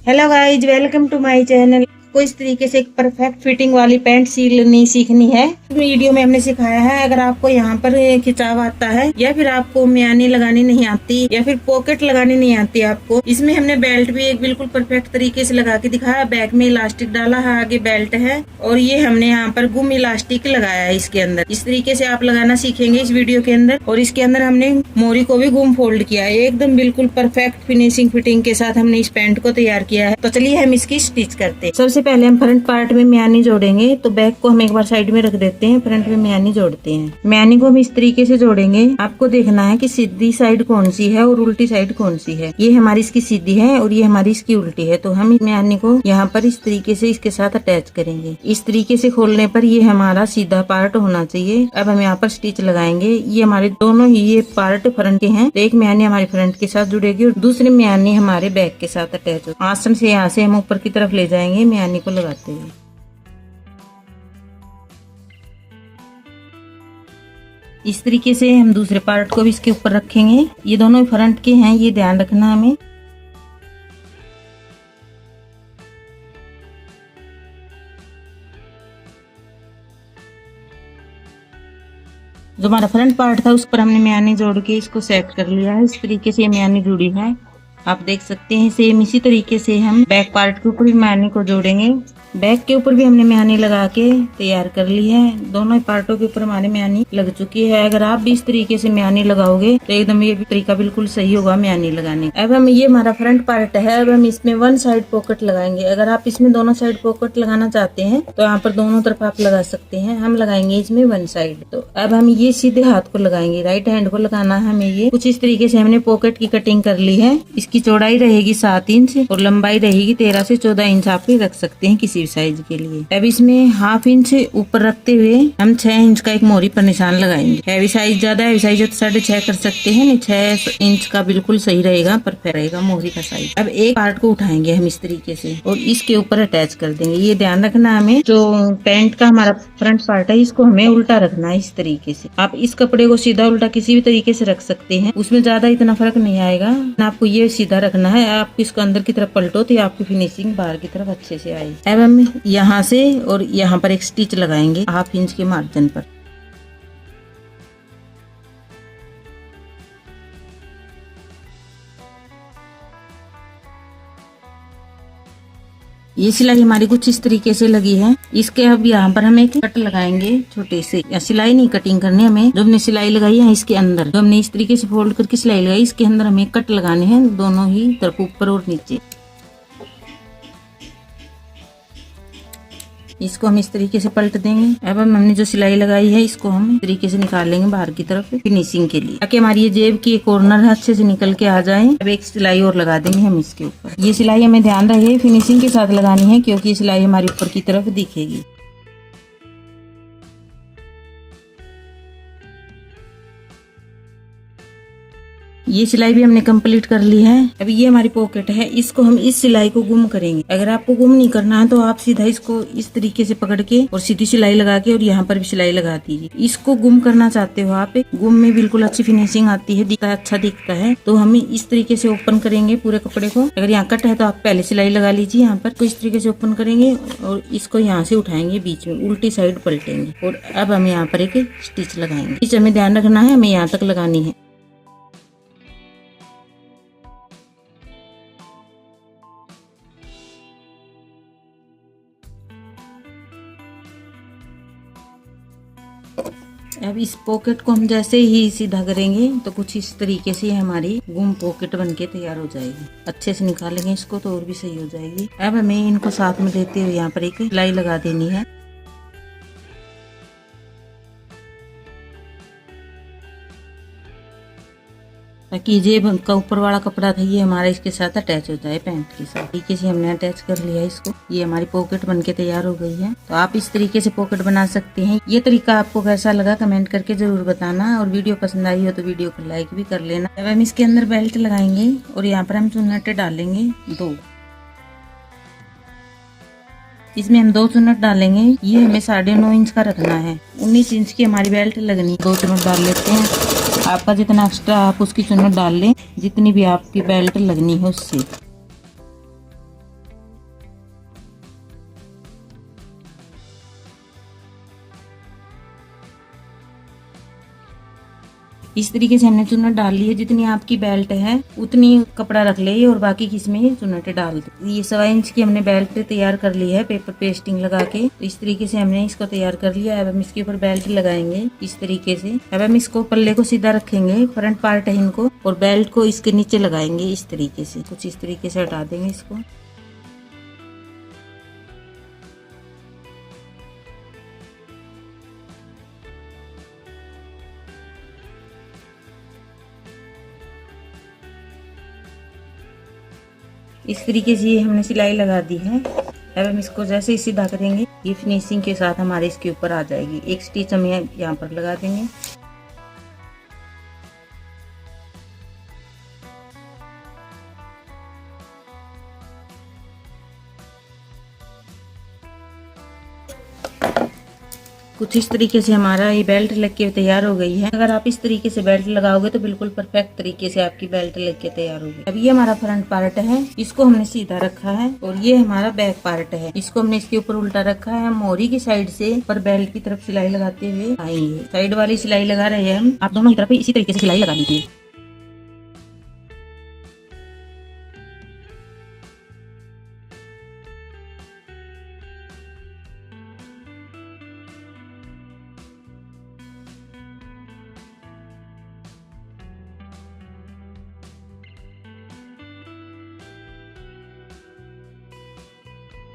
Hello guys, welcome to my channel. को इस तरीके से एक परफेक्ट फिटिंग वाली पैंट सिलनी सीखनी है। वीडियो में हमने सिखाया है। अगर आपको यहाँ पर खिंचाव आता है या फिर आपको म्यानी लगानी नहीं आती या फिर पॉकेट लगानी नहीं आती आपको, इसमें हमने बेल्ट भी एक बिल्कुल परफेक्ट तरीके से लगा के दिखाया। बैक में इलास्टिक डाला है, आगे बेल्ट है और ये हमने यहाँ पर गुम इलास्टिक लगाया है इसके अंदर। इस तरीके से आप लगाना सीखेंगे इस वीडियो के अंदर। और इसके अंदर हमने मोरी को भी गुम फोल्ड किया है। एकदम बिल्कुल परफेक्ट फिनिशिंग फिटिंग के साथ हमने इस पैंट को तैयार किया है। तो चलिए हम इसकी स्टिच करते हैं। सबसे पहले हम फ्रंट पार्ट में म्यानी जोड़ेंगे। तो बैक को हम एक बार साइड में रख देते हैं, फ्रंट में म्यानी जोड़ते हैं। म्यानी को हम इस तरीके से जोड़ेंगे। आपको देखना है कि सीधी साइड कौन सी है और उल्टी साइड कौन सी है। ये हमारी इसकी सीधी है और ये हमारी इसकी उल्टी है। तो हम म्यानी को यहाँ पर इस तरीके से इसके साथ अटैच करेंगे। इस तरीके से खोलने पर ये हमारा सीधा पार्ट होना चाहिए। अब हम यहाँ पर स्टिच लगाएंगे। ये हमारे दोनों ही ये पार्ट फ्रंट के हैं। तो एक म्यानी हमारे फ्रंट के साथ जुड़ेगी और दूसरी म्यानी हमारे बैक के साथ अटैच होगी। आसन से यहाँ से हम ऊपर की तरफ ले जाएंगे म्यानी को लगाते हुए। इस तरीके से हम दूसरे पार्ट को भी इसके ऊपर रखेंगे। ये दोनों फ्रंट के हैं, ये ध्यान रखना हमें। जो हमारा फ्रंट पार्ट था उस पर हमने म्यानी जोड़ के इसको सेट कर लिया है। इस तरीके से म्यानी जुड़ी है, आप देख सकते हैं। सेम इसी तरीके से हम बैक पार्ट के ऊपर भी म्यानी को जोड़ेंगे। बैक के ऊपर भी हमने म्यानी लगा के तैयार कर ली है। दोनों पार्टों के ऊपर हमारी म्यानी लग चुकी है। अगर आप भी इस तरीके से म्यानी लगाओगे तो एकदम ये तरीका बिल्कुल सही होगा म्यानी लगाने। अब हम ये हमारा फ्रंट पार्ट है। अब हम इसमें वन साइड पॉकेट लगाएंगे। अगर आप इसमें दोनों साइड पॉकेट लगाना चाहते हैं तो यहाँ पर दोनों तरफ आप लगा सकते हैं। हम लगाएंगे इसमें वन साइड। तो अब हम ये सीधे हाथ को लगाएंगे, राइट हैंड को लगाना है हमें। ये कुछ इस तरीके से हमने पॉकेट की कटिंग कर ली है। इसकी चौड़ाई रहेगी 7 इंच और लंबाई रहेगी 13 से 14 इंच। आप रख सकते हैं किसी भी साइज के लिए। अब इसमें हाफ इंच ऊपर रखते हुए हम 6 इंच का एक मोरी पर निशान लगाएंगे। हैवी साइज ज्यादा, हैवी साइज तो 6.5 कर सकते हैं, नहीं 6 इंच का बिल्कुल सही रहेगा, परफेक्ट रहेगा मोरी का साइज। अब एक पार्ट को उठाएंगे हम इस तरीके से और इसके ऊपर अटैच कर देंगे। ये ध्यान रखना हमें, जो पैंट का हमारा फ्रंट पार्ट है इसको हमें उल्टा रखना है इस तरीके से। आप इस कपड़े को सीधा उल्टा किसी भी तरीके से रख सकते हैं, उसमें ज्यादा इतना फर्क नहीं आएगा। आपको ये सीधा रखना है। आप इसको अंदर की तरफ पलटो तो आपकी फिनिशिंग बाहर की तरफ अच्छे से आए। अब हम यहाँ से और यहाँ पर एक स्टिच लगाएंगे हाफ इंच के मार्जिन पर। ये सिलाई हमारी कुछ इस तरीके से लगी है। इसके अब यहाँ पर हम एक कट लगाएंगे छोटे से। सिलाई नहीं कटिंग करनी हमें। जो हमने सिलाई लगाई है इसके अंदर, जो हमने इस तरीके से फोल्ड करके सिलाई लगाई, इसके अंदर हमें कट लगाने हैं दोनों ही तरफ, ऊपर और नीचे। इसको हम इस तरीके से पलट देंगे। अब हमने जो सिलाई लगाई है इसको हम इस तरीके से निकाल लेंगे बाहर की तरफ फिनिशिंग के लिए, ताकि हमारी ये जेब की कॉर्नर है अच्छे से निकल के आ जाए। अब एक सिलाई और लगा देंगे हम इसके ऊपर। ये सिलाई हमें ध्यान रहे फिनिशिंग के साथ लगानी है, क्योंकि ये सिलाई हमारी ऊपर की तरफ दिखेगी। ये सिलाई भी हमने कंप्लीट कर ली है। अब ये हमारी पॉकेट है, इसको हम इस सिलाई को गुम करेंगे। अगर आपको गुम नहीं करना है तो आप सीधा इसको इस तरीके से पकड़ के और सीधी सिलाई लगा के और यहाँ पर भी सिलाई लगा दीजिए। इसको गुम करना चाहते हो आप, गुम में बिल्कुल अच्छी फिनिशिंग आती है, दिखता है, अच्छा दिखता है। तो हम इस तरीके से ओपन करेंगे पूरे कपड़े को। अगर यहाँ कट है तो आप पहले सिलाई लगा लीजिए। यहाँ पर इस तरीके से ओपन करेंगे और इसको यहाँ से उठाएंगे, बीच में उल्टी साइड पलटेंगे और अब हम यहाँ पर एक स्टिच लगाएंगे। स्टिच हमें ध्यान रखना है, हमें यहाँ तक लगानी है। अब इस पॉकेट को हम जैसे ही सीधा करेंगे तो कुछ इस तरीके से हमारी गुम पॉकेट बनके तैयार हो जाएगी। अच्छे से निकालेंगे इसको तो और भी सही हो जाएगी। अब हमें इनको साथ में देते हुए यहाँ पर एक सिलाई लगा देनी है। ताकि जेब का ऊपर वाला कपड़ा था ये हमारा इसके साथ अटैच हो जाए पैंट के साथ। तरीके से हमने अटैच कर लिया इसको। ये हमारी पॉकेट बनके तैयार हो गई है। तो आप इस तरीके से पॉकेट बना सकते हैं। ये तरीका आपको कैसा लगा कमेंट करके जरूर बताना, और वीडियो पसंद आई हो तो वीडियो को लाइक भी कर लेना। अब हम इसके अंदर बेल्ट लगाएंगे और यहाँ पर हम चुन्नटे डालेंगे 2। इसमें हम 2 चुन्नट डालेंगे। ये हमें 9.5 इंच का रखना है। 19 इंच की हमारी बेल्ट लगनी। 2 चुन्नट डाल लेते हैं। आपका जितना एक्स्ट्रा आप उसकी चुन्नट डाल लें, जितनी भी आपकी बेल्ट लगनी है उससे। इस तरीके से हमने चुन्नट डाल ली है। जितनी आपकी बेल्ट है उतनी कपड़ा रख ले और बाकी किसमें चुन्नट डाल दे। ये 1.25 इंच की हमने बेल्ट तैयार कर ली है पेपर पेस्टिंग लगा के। तो इस तरीके से हमने इसको तैयार कर लिया। अब हम इसके ऊपर बेल्ट लगाएंगे इस तरीके से। अब हम इसको पल्ले को सीधा रखेंगे, फ्रंट पार्ट है इनको, और बेल्ट को इसके नीचे लगाएंगे इस तरीके से। कुछ इस तरीके से हटा देंगे इसको। इस तरीके से ये हमने सिलाई लगा दी है। अब हम इसको जैसे ही सीधा करेंगे ये फिनिशिंग के साथ हमारे इसके ऊपर आ जाएगी। एक स्टिच हम यहाँ पर लगा देंगे। कुछ इस तरीके से हमारा ये बेल्ट लग के तैयार हो गई है। अगर आप इस तरीके से बेल्ट लगाओगे तो बिल्कुल परफेक्ट तरीके से आपकी बेल्ट लग के तैयार होगी। अब ये हमारा फ्रंट पार्ट है, इसको हमने सीधा रखा है, और ये हमारा बैक पार्ट है, इसको हमने इसके ऊपर उल्टा रखा है। मोरी की साइड से पर बेल्ट की तरफ सिलाई लगाते हुए आएंगे। साइड वाली सिलाई लगा रहे हैं हम, आप दोनों की तरफ इसी तरीके से सिलाई लगा लीजिए।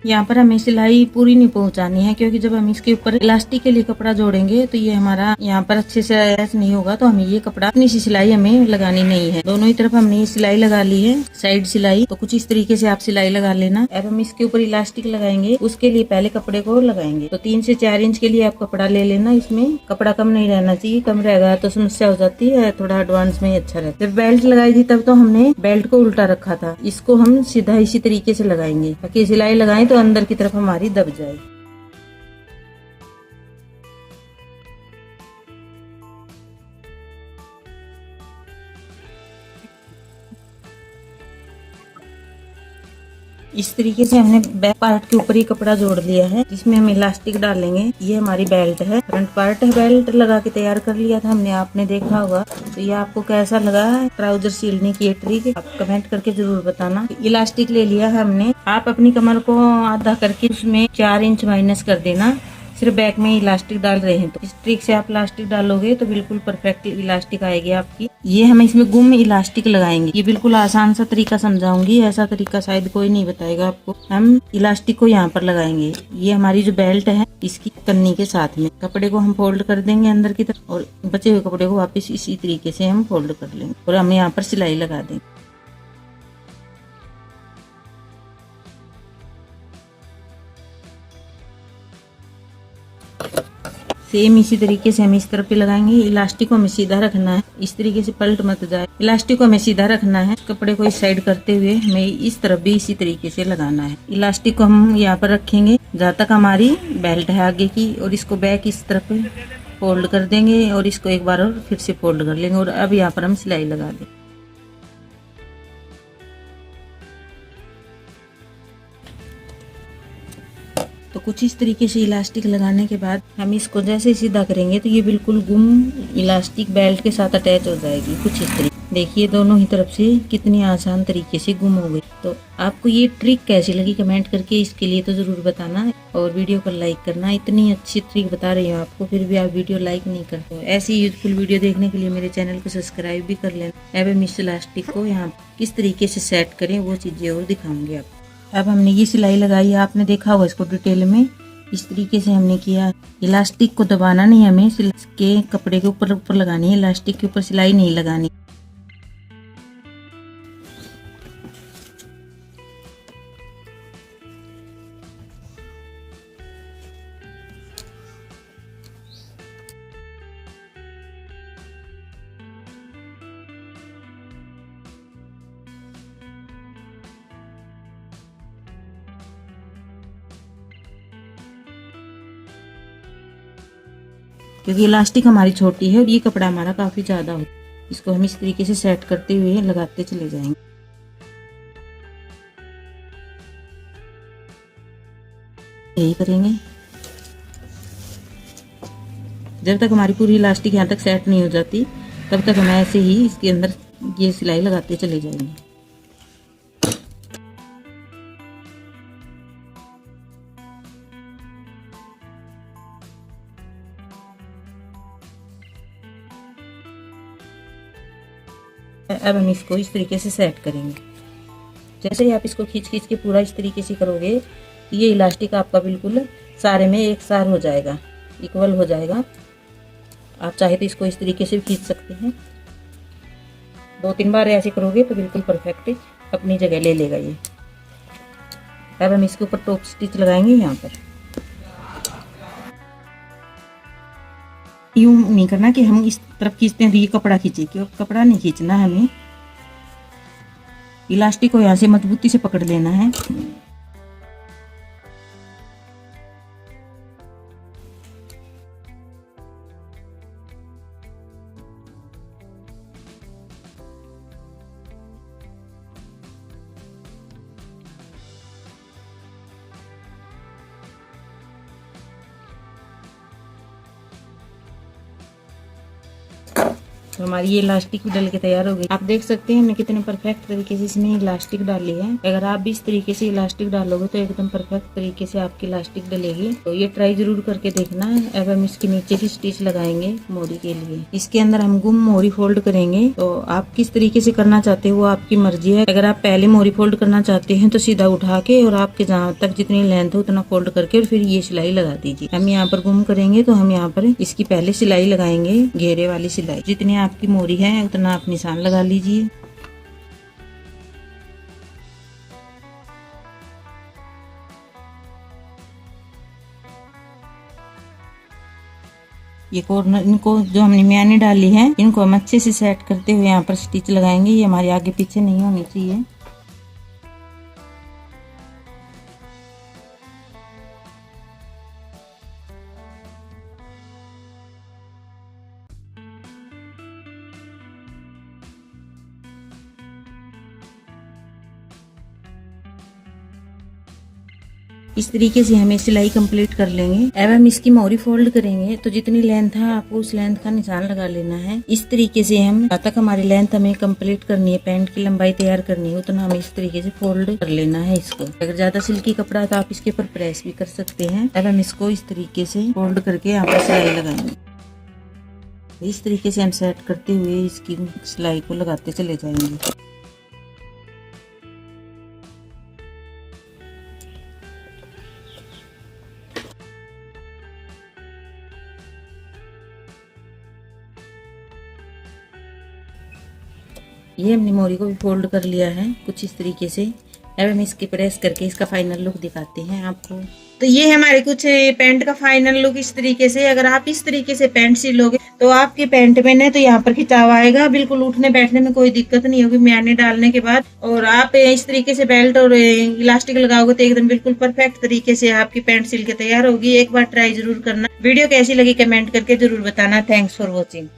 यहाँ पर हमें सिलाई पूरी नहीं पहुंचानी है, क्योंकि जब हम इसके ऊपर इलास्टिक के लिए कपड़ा जोड़ेंगे तो ये हमारा यहाँ पर अच्छे से अटैच नहीं होगा। तो हमें ये कपड़ा इतनी सी सिलाई हमें लगानी नहीं है। दोनों ही तरफ हमने ये सिलाई लगा ली है, साइड सिलाई। तो कुछ इस तरीके से आप सिलाई लगा लेना। अब हम इसके ऊपर इलास्टिक लगाएंगे, उसके लिए पहले कपड़े को लगाएंगे। तो 3 से 4 इंच के लिए आप कपड़ा ले लेना। इसमें कपड़ा कम नहीं रहना चाहिए, कम रहेगा तो समस्या हो जाती है। थोड़ा एडवांस में ही अच्छा रहता है। जब बेल्ट लगाई थी तब तो हमने बेल्ट को उल्टा रखा था, इसको हम सीधा इसी तरीके से लगाएंगे ताकि सिलाई लगाएं तो अंदर की तरफ हमारी दब जाए। इस तरीके से हमने बैक पार्ट के ऊपर ही कपड़ा जोड़ लिया है, जिसमें हम इलास्टिक डालेंगे। ये हमारी बेल्ट है, फ्रंट पार्ट है। बेल्ट लगा के तैयार कर लिया था हमने, आपने देखा होगा। तो ये आपको कैसा लगा है ट्राउजर सिलने की ये ट्रिक, आप कमेंट करके जरूर बताना। इलास्टिक ले लिया है हमने, आप अपनी कमर को आधा करके उसमें 4 इंच माइनस कर देना। सिर्फ बैक में इलास्टिक डाल रहे हैं तो इस ट्रिक से आप इलास्टिक डालोगे तो बिल्कुल परफेक्ट इलास्टिक आएगी आपकी। ये हम इसमें गुम इलास्टिक लगाएंगे। ये बिल्कुल आसान सा तरीका समझाऊंगी, ऐसा तरीका शायद कोई नहीं बताएगा आपको। हम इलास्टिक को यहाँ पर लगाएंगे। ये हमारी जो बेल्ट है इसकी कन्नी के साथ में कपड़े को हम फोल्ड कर देंगे अंदर की तरफ, और बचे हुए कपड़े को वापस इसी तरीके से हम फोल्ड कर लेंगे और हम यहाँ पर सिलाई लगा देंगे। सेम इसी तरीके से हम इस तरफ भी लगाएंगे। इलास्टिक को हमें सीधा रखना है, इस तरीके से पलट मत जाए। इलास्टिक को हमें सीधा रखना है, कपड़े को इस साइड करते हुए हमें इस तरफ भी इसी तरीके से लगाना है। इलास्टिक को हम यहाँ पर रखेंगे जहाँ तक हमारी बेल्ट है आगे की, और इसको बैक इस तरफ फोल्ड कर देंगे और इसको एक बार और फिर से फोल्ड कर लेंगे। और अब यहाँ पर हम सिलाई लगा दें। तो कुछ इस तरीके से इलास्टिक लगाने के बाद हम इसको जैसे सीधा करेंगे तो ये बिल्कुल गुम इलास्टिक बेल्ट के साथ अटैच हो जाएगी। कुछ इस तरीके देखिए दोनों ही तरफ से कितनी आसान तरीके से गुम हो गई। तो आपको ये ट्रिक कैसी लगी कमेंट करके इसके लिए तो जरूर बताना, और वीडियो को लाइक करना। इतनी अच्छी ट्रिक बता रही हूँ आपको, फिर भी आप वीडियो लाइक नहीं करते। ऐसी यूजफुल वीडियो देखने के लिए मेरे चैनल को सब्सक्राइब भी कर लेना। अब हम इस इलास्टिक को यहाँ किस तरीके से सेट करें वो चीजें और दिखाऊंगी आपको। अब हमने ये सिलाई लगाई, आपने देखा होगा इसको डिटेल में। इस तरीके से हमने किया। इलास्टिक को दबाना नहीं, हमें के कपड़े के ऊपर ऊपर लगानी है, इलास्टिक के ऊपर सिलाई नहीं लगानी। क्योंकि इलास्टिक हमारी छोटी है और ये कपड़ा हमारा काफी ज्यादा हो, इसको हम इस तरीके से सेट करते हुए लगाते चले जाएंगे। यही करेंगे जब तक हमारी पूरी इलास्टिक यहाँ तक सेट नहीं हो जाती, तब तक हम ऐसे ही इसके अंदर ये सिलाई लगाते चले जाएंगे। अब हम इसको इस तरीके से सेट करेंगे। जैसे ही आप इसको खींच खींच के पूरा इस तरीके से करोगे, ये इलास्टिक आपका बिल्कुल सारे में एक सार हो जाएगा, इक्वल हो जाएगा। आप चाहे तो इसको इस तरीके से भी खींच सकते हैं। 2-3 बार ऐसे करोगे तो बिल्कुल परफेक्ट अपनी जगह ले लेगा ये। अब हम इसके ऊपर टॉप स्टिच लगाएंगे। यहाँ पर यूं नहीं करना कि हम इस तरफ खींचते हैं तो ये कपड़ा खींचे, क्योंकि कपड़ा नहीं खींचना है, हमें इलास्टिक को यहाँ से मजबूती से पकड़ लेना है। तो हमारी ये इलास्टिक भी डल के तैयार हो गई। आप देख सकते हैं हमने कितने परफेक्ट तरीके से इसमें इलास्टिक डाली है। अगर आप भी इस तरीके से इलास्टिक डालोगे तो एकदम परफेक्ट तरीके से आपकी इलास्टिक डलेगी। तो ये ट्राई जरूर करके देखना। अब हम इसके नीचे की स्टिच लगाएंगे मोरी के लिए। इसके अंदर हम गुम मोरी फोल्ड करेंगे। तो आप किस तरीके से करना चाहते हो वो आपकी मर्जी है। अगर आप पहले मोरी फोल्ड करना चाहते हैं तो सीधा उठा के और आपके जहाँ तक जितनी लेंथ हो उतना फोल्ड करके और फिर ये सिलाई लगा दीजिए। हम यहाँ पर गुम करेंगे तो हम यहाँ पर इसकी पहले सिलाई लगाएंगे, घेरे वाली सिलाई। जितनी आपकी मोरी है उतना आप निशान लगा लीजिए। ये कॉर्नर इनको जो हमने म्यानी डाली है इनको हम अच्छे से सेट करते हुए यहाँ पर स्टिच लगाएंगे। ये हमारे आगे पीछे नहीं होनी चाहिए। इस तरीके से हमें सिलाई कंप्लीट कर लेंगे। अब हम इसकी मोरी फोल्ड करेंगे तो जितनी लेंथ है आपको उस लेंथ का निशान लगा लेना है। इस तरीके से हम जब तक हमारी लेंथ हमें कंप्लीट करनी है, पैंट की लंबाई तैयार करनी है, उतना हमें इस तरीके से फोल्ड कर लेना है इसको। अगर ज्यादा सिल्की कपड़ा है तो आप इसके ऊपर प्रेस भी कर सकते हैं। अब हम इसको इस तरीके से फोल्ड करके यहाँ पर सिलाई लगाएंगे। इस तरीके से हम सेट करते हुए इसकी सिलाई को लगाते चले जाएंगे। ये हमने मोरी को भी फोल्ड कर लिया है कुछ इस तरीके से। अब हम इसकी प्रेस करके इसका फाइनल लुक दिखाते हैं आपको। तो ये हमारे कुछ पैंट का फाइनल लुक इस तरीके से। अगर आप इस तरीके से पैंट सिलोगे तो आपके पैंट में ना तो यहाँ पर खिंचाव आएगा, बिल्कुल उठने बैठने में कोई दिक्कत नहीं होगी म्यानी डालने के बाद। और आप इस तरीके से बेल्ट और इलास्टिक लगाओगे तो एकदम बिल्कुल परफेक्ट तरीके से आपकी पैंट सिल के तैयार होगी। एक बार ट्राई जरूर करना। वीडियो कैसी लगी कमेंट करके जरूर बताना। Thanks for watching.